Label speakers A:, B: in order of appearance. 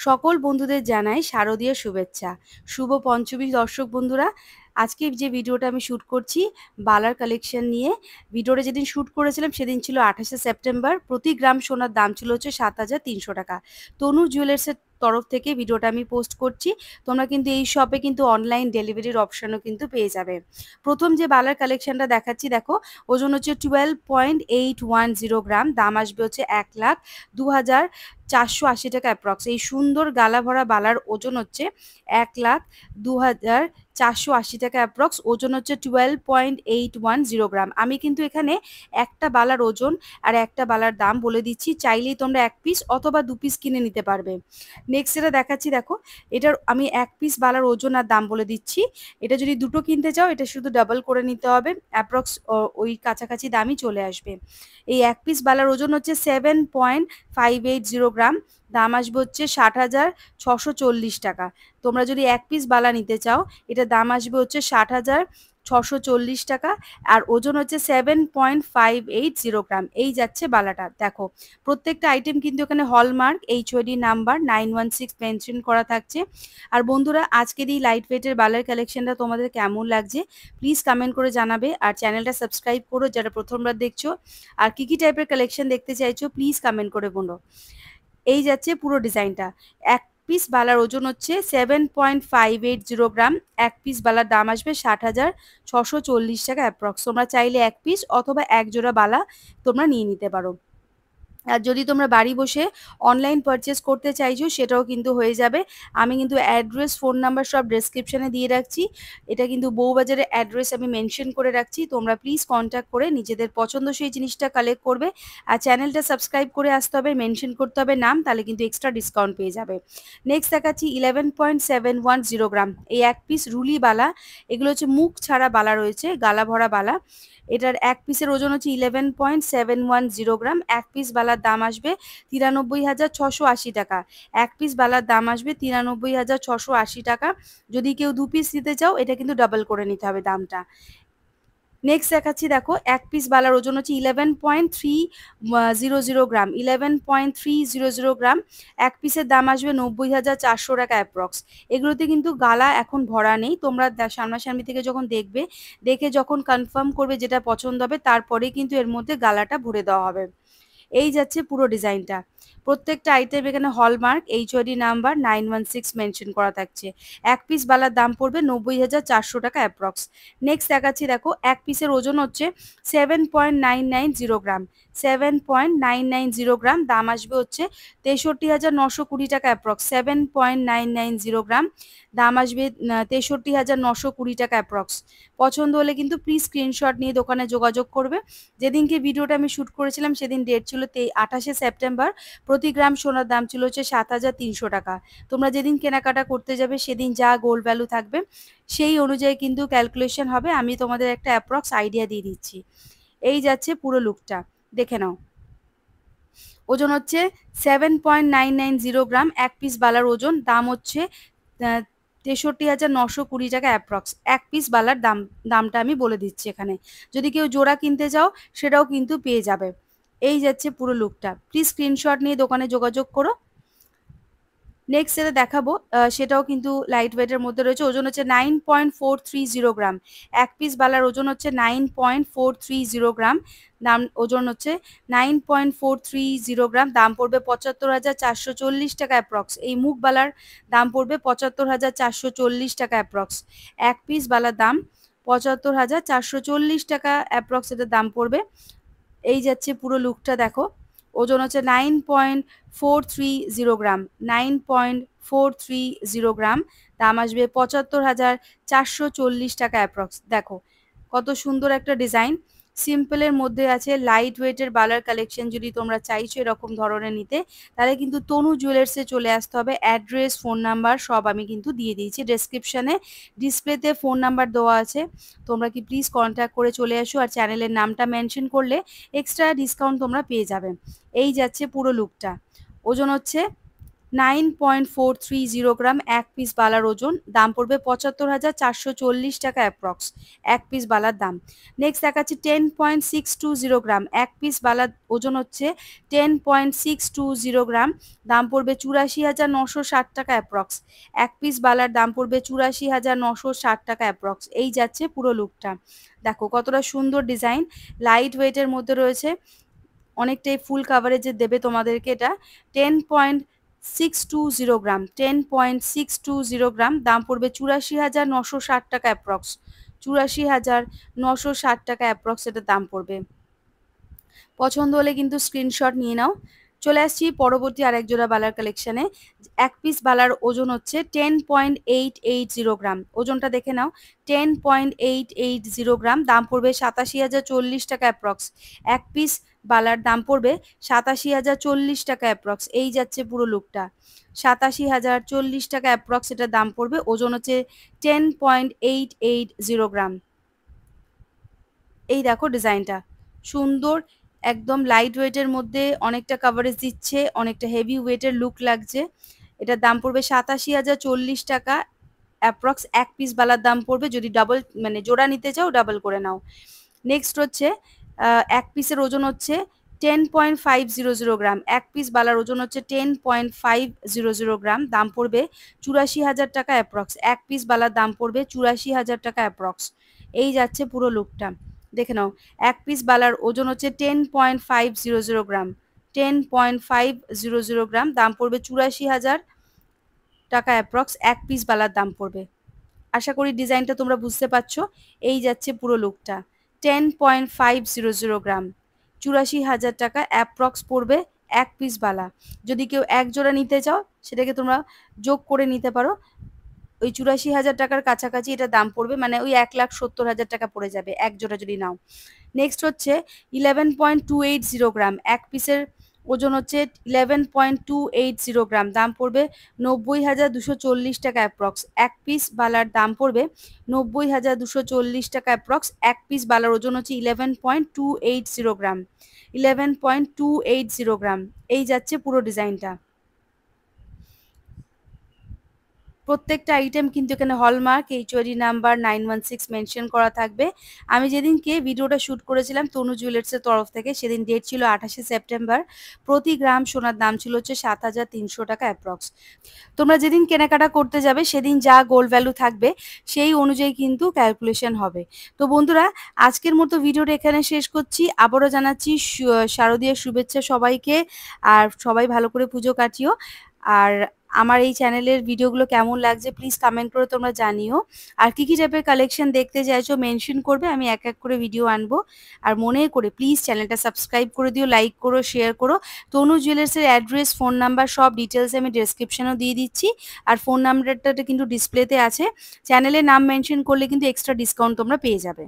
A: সকল বন্ধুদের জানাই শারদীয় শুভেচ্ছা। শুভ পঞ্চমী দর্শক বন্ধুরা। আজকে যে ভিডিওটা আমি শ্যুট করছি বালার কালেকশন নিয়ে। ভিডিওটা যেদিন শ্যুট করেছিলাম সেদিন ছিল 28শে সেপ্টেম্বর। প্রতি গ্রাম সোনার দাম ছিল হচ্ছে ৭,৩০০ টাকা। তনু জুয়েলার্সের তরফ থেকে ভিডিওটা আমি পোস্ট করছি। তোমরা কিন্তু এই শপে কিন্তু অনলাইন ডেলিভারির অপশনও কিন্তু পেয়ে যাবে। প্রথম যে বালার কালেকশনটা দেখাচ্ছি দেখো, ওজন হচ্ছে 12.810 গ্রাম, দাম আসবে হচ্ছে 1,02,480 টাকা অ্যাপ্রক্স। এই সুন্দর গালা ভরা বালার ওজন হচ্ছে 1,02,480 টাকা অ্যাপ্রক্স। ওজন হচ্ছে 12.810 গ্রাম। আমি কিন্তু এখানে একটা বালার ওজন আর একটা বালার দাম বলে দিচ্ছি, চাইলেই তোমরা এক পিস অথবা দু পিস কিনে নিতে পারবে। নেক্সট যেটা দেখাচ্ছি দেখো, এটার আমি এক পিস বালার ওজন আর দাম বলে দিচ্ছি। এটা যদি দুটো কিনতে চাও এটা শুধু ডাবল করে নিতে হবে, অ্যাপ্রক্স ওই কাছাকাছি দামই চলে আসবে। এই এক পিস বালার ওজন হচ্ছে 7.580 গ্রাম, দাম আসবে হচ্ছে 60,640 টাকা। তোমরা যদি এক পিস বালা নিতে চাও এটা দাম আসবে হচ্ছে 60,640 টাকা। আর ওজন হচ্ছে 7.580 গ্রাম। এই যাচ্ছে বালাটা। দেখো প্রত্যেকটা আইটেম কিন্তু এখানে হলমার্ক HOD নাম্বার 916 মেনশন করা থাকছে। আর বন্ধুরা, আজকের এই লাইট ওয়েটের বালার কালেকশনটা তোমাদের কেমন লাগছে প্লিজ কমেন্ট করে জানাবে। আর চ্যানেলটা সাবস্ক্রাইব করো যারা প্রথমবার দেখছো। আর কি টাইপের কালেকশন দেখতে চাইছো প্লিজ কমেন্ট করে বলো। এই যাচ্ছে পুরো ডিজাইনটা। এক পিস বালার ওজন হচ্ছে 7.580 গ্রাম। এক পিস বালার দাম আসবে 60,640 টাকা অ্যাপ্রক্স। তোমরা চাইলে এক পিস অথবা এক জোড়া বালা তোমরা নিয়ে নিতে পারো। আর যদি তোমরা বাড়ি বসে অনলাইন পারচেস করতে চাইছো সেটাও কিন্তু হয়ে যাবে। আমি কিন্তু অ্যাড্রেস, ফোন নাম্বার সব ডেসক্রিপশনে দিয়ে রাখছি। এটা কিন্তু বউবাজারের অ্যাড্রেস আমি মেনশন করে রাখছি। তোমরা প্লিজ কন্ট্যাক্ট করে নিজেদের পছন্দসই জিনিসটা কালেক্ট করবে। আর চ্যানেলটা সাবস্ক্রাইব করে আসতে হবে, মেনশন করতে হবে নাম, তাহলে কিন্তু এক্সট্রা ডিসকাউন্ট পেয়ে যাবে। নেক্সট দেখাচ্ছি 11.710 গ্রাম। এই এক পিস রুলি বালা, এগুলো হচ্ছে মুখ ছাড়া বালা রয়েছে, গালা ভরা বালা। এটার এক পিসের ওজন হচ্ছে 11.710 গ্রাম। এক পিস বালার দাম আসবে 93,680 টাকা। এক পিস বালার দাম আসবে 93,680 টাকা। যদি কেউ দু পিস নিতে চাও এটা কিন্তু ডাবল করে নিতে হবে দামটা। নেক্সট দেখাচ্ছি দেখো, এক পিস বালার ওজন হচ্ছে 11.300 গ্রাম। 11.300 গ্রাম। এক পিসের দাম আসবে 90,400 টাকা অ্যাপ্রক্স। এগুলোতে কিন্তু গালা এখন ভরা নেই। তোমরা সামনাসামনি থেকে যখন দেখবে, দেখে যখন কনফার্ম করবে যেটা পছন্দ হবে তারপরেই কিন্তু এর মধ্যে গালাটা ভরে দেওয়া হবে। এই যাচ্ছে পুরো ডিজাইনটা। প্রত্যেকটা আইটেম এখানে হলমার্ক HOD নাম্বার 916 মেনশন করা থাকছে। এক পিস বালার দাম পড়বে 90,400 টাকা অ্যাপ্রক্স। নেক্সট দেখাচ্ছি দেখো, এক পিসের ওজন হচ্ছে 7.990 গ্রাম। 7.990 গ্রাম, দাম আসবে হচ্ছে 63,920 টাকা অ্যাপ্রক্স। 7.990 গ্রাম, দাম আসবে 63,920 টাকা অ্যাপ্রক্স। পছন্দ হলে কিন্তু প্লিজ স্ক্রিনশট নিয়ে দোকানে যোগাযোগ করবে। যেদিনকে ভিডিওটা আমি শ্যুট করেছিলাম সেদিন ডেট ছিল 28শে সেপ্টেম্বর। প্রতি গ্রাম সোনার দাম ছিল হচ্ছে 7,300 টাকা। তোমরা যেদিন কেনাকাটা করতে যাবে সেদিন যা গোল্ড ভ্যালু থাকবে সেই অনুযায়ী কিন্তু ক্যালকুলেশন হবে। আমি তোমাদের একটা অ্যাপ্রক্স আইডিয়া দিয়ে দিচ্ছি। এই যাচ্ছে পুরো লুকটা, দেখে নাও। ওজন হচ্ছে 7.990 গ্রাম। এক পিস বালার ওজন, দাম হচ্ছে 63,920 টাকা অ্যাপ্রক্স। এক পিস বালার দামটা আমি বলে দিচ্ছি এখানে। যদি কেউ জোড়া কিনতে চাও সেটাও কিন্তু পেয়ে যাবে। এই যাচ্ছে পুরো লুকটা। প্লিজ স্ক্রিনশট নিয়ে দোকানে যোগাযোগ করো। নেক্সট যেটা দেখাবো সেটাও কিন্তু লাইট ওয়েটের মধ্যে রয়েছে। ওজন হচ্ছে 9.430 গ্রাম। এক পিস বালার ওজন হচ্ছে 9.430 গ্রাম। দাম ওজন হচ্ছে 9.430 গ্রাম। দাম পড়বে 75,440 টাকা অ্যাপ্রক্স। এই মুখ বালার দাম পড়বে 75,440 টাকা অ্যাপ্রক্স। এক পিস বালার দাম 75,440 টাকা অ্যাপ্রক্স এটার দাম পড়বে। এই যাচ্ছে পুরো লুকটা দেখো। ওজন হচ্ছে 9.430 গ্রাম। 9.430 গ্রাম, দাম আসবে 75,440 টাকা অ্যাপ্রক্স। দেখো কত সুন্দর একটা ডিজাইন। সিম্পলের মধ্যে আছে লাইট ওয়েটের বালার কালেকশন। যদি তোমরা চাইছো এরকম ধরনের নিতে তাহলে কিন্তু তনু জুয়েলার্সে চলে আসতে হবে। অ্যাড্রেস, ফোন নাম্বার সব আমি কিন্তু দিয়ে দিয়েছি ডেসক্রিপশনে। ডিসপ্লেতে ফোন নাম্বার দেওয়া আছে, তোমরা কি প্লিজ কন্ট্যাক্ট করে চলে আসো। আর চ্যানেলের নামটা মেনশন করলে এক্সট্রা ডিসকাউন্ট তোমরা পেয়ে যাবে। এই যাচ্ছে পুরো লুকটা। ওজন হচ্ছে 9.430 গ্রাম এক পিস বালার ওজন, দাম পড়বে ৭৫,৪৪০ টাকা অ্যাপ্রক্স এক পিস বালার দাম। নেক্সট দেখাচ্ছি 10.620 গ্রাম এক পিস বালার ওজন হচ্ছে 10.620 গ্রাম, দাম পড়বে ৮৪,৯৬০ টাকা অ্যাপ্রক্স এক পিস বালার দাম পড়বে ৮৪,৯৬০ টাকা অ্যাপ্রক্স। এই যাচ্ছে পুরো লুকটা। দেখো কতটা সুন্দর ডিজাইন, লাইট ওয়েটের মধ্যে রয়েছে, অনেকটাই ফুল কাভারেজে দেবে তোমাদেরকে এটা। 10.620 গ্রাম 10.620 গ্রাম, দাম পড়বে ৮৪,৯৬০ টাকা অ্যাপ্রক্স ৮৪,৯৬০ টাকা অ্যাপ্রক্স এটার দাম পড়বে। পছন্দ হলে কিন্তু স্ক্রিনশট নিয়ে নাও। চলে আসছি পরবর্তী আরেক জোড়া বালার কালেকশনে। এক পিস বালার ওজন হচ্ছে 10.880 গ্রাম, ওজনটা দেখে নাও 10.880 গ্রাম, দাম পড়বে ৮৭,০৪০ টাকা অ্যাপ্রক্স এক পিস বালার দাম পড়বে ৮৭,০৪০ টাকা অ্যাপ্রক্স। এই যাচ্ছে পুরো লুকটা, ৮৭,০৪০ টাকা অ্যাপ্রক্স এটার দাম পড়বে। ওজন হচ্ছে 10.880 গ্রাম। এই দেখো ডিজাইনটা সুন্দর, একদম লাইট ওয়েটের মধ্যে অনেকটা কাভারেজ দিচ্ছে, অনেকটা হেভি ওয়েটের লুক লাগছে। এটার দাম পড়বে ৮৭,০৪০ টাকা অ্যাপ্রক্স এক পিস বালার দাম পড়বে। যদি ডাবল মানে জোড়া নিতে চাও ডাবল করে নাও। নেক্সট হচ্ছে এক পিসের ওজন হচ্ছে 10.500 গ্রাম এক পিস বালার ওজন হচ্ছে 10.500 গ্রাম, দাম পড়বে ৮৪,০০০ টাকা অ্যাপ্রক্স এক পিস বালার দাম পড়বে ৮৪,০০০ টাকা অ্যাপ্রক্স। এই যাচ্ছে পুরো লুকটা, দেখে নাও। এক পিস বালার ওজন হচ্ছে 10.500 গ্রাম 10.500 গ্রাম, দাম পড়বে ৮৪,০০০ টাকা অ্যাপ্রক্স এক পিস বালার দাম পড়বে। আশা করি ডিজাইনটা তোমরা বুঝতে পারছো। এই যাচ্ছে পুরো লুকটা, 10.500 গ্রাম ৮৪,০০০ টাকা অ্যাপ্রক্স পড়বে এক পিস বালা। যদি কেউ এক জোড়া নিতে চাও সেটাকে তোমরা যোগ করে নিতে পারো, ওই ৮৪,০০০ টাকার কাছাকাছি এটা দাম পড়বে, মানে ওই ১,৭০,০০০ টাকা পড়ে যাবে এক জোড়া যদি নাও। নেক্সট হচ্ছে 11.280 গ্রাম এক পিসের ওজন হচ্ছে 11.280 গ্রাম, দাম পড়বে ৯০,২৪০ টাকা অ্যাপ্রক্স এক পিস বালার দাম পড়বে ৯০,২৪০ টাকা অ্যাপ্রক্স এক পিস বালার ওজন হচ্ছে 11.280 গ্রাম 11.280 গ্রাম। এই যাচ্ছে পুরো ডিজাইনটা। প্রত্যেকটা আইটেম কিন্তু এখানে হলমার্ক HOD নাম্বার 916 মেনশন করা থাকবে। আমি যেদিনকে ভিডিওটা শ্যুট করেছিলাম তনু জুয়েলার্সের তরফ থেকে, সেদিন ডেট ছিল ২৮শে সেপ্টেম্বর। প্রতি গ্রাম সোনার দাম ছিল হচ্ছে ৭,৩০০ টাকা অ্যাপ্রক্স। তোমরা যেদিন কেনাকাটা করতে যাবে সেদিন যা গোল্ড ভ্যালু থাকবে সেই অনুযায়ী কিন্তু ক্যালকুলেশন হবে। তো বন্ধুরা, আজকের মতো ভিডিওটা এখানে শেষ করছি। আবারও জানাচ্ছি শারদীয়ার শুভেচ্ছা সবাইকে, আর সবাই ভালো করে পুজো কাটিও। আর আমার এই চ্যানেলের ভিডিওগুলো কেমন লাগছে প্লিজ কমেন্ট করে তোমরা জানিও। আর কী কী টাইপের কালেকশন দেখতে চাইছো মেনশন করবে, আমি এক এক করে ভিডিও আনবো। আর মনে করে প্লিজ চ্যানেলটা সাবস্ক্রাইব করে দিও, লাইক করো, শেয়ার করো। তনু জুয়েলার্সের অ্যাড্রেস, ফোন নাম্বার সব ডিটেলস আমি ডেসক্রিপশনেও দিয়ে দিচ্ছি। আর ফোন নাম্বারটা কিন্তু ডিসপ্লেতে আছে। চ্যানেলের নাম মেনশন করলে কিন্তু এক্সট্রা ডিসকাউন্ট তোমরা পেয়ে যাবে।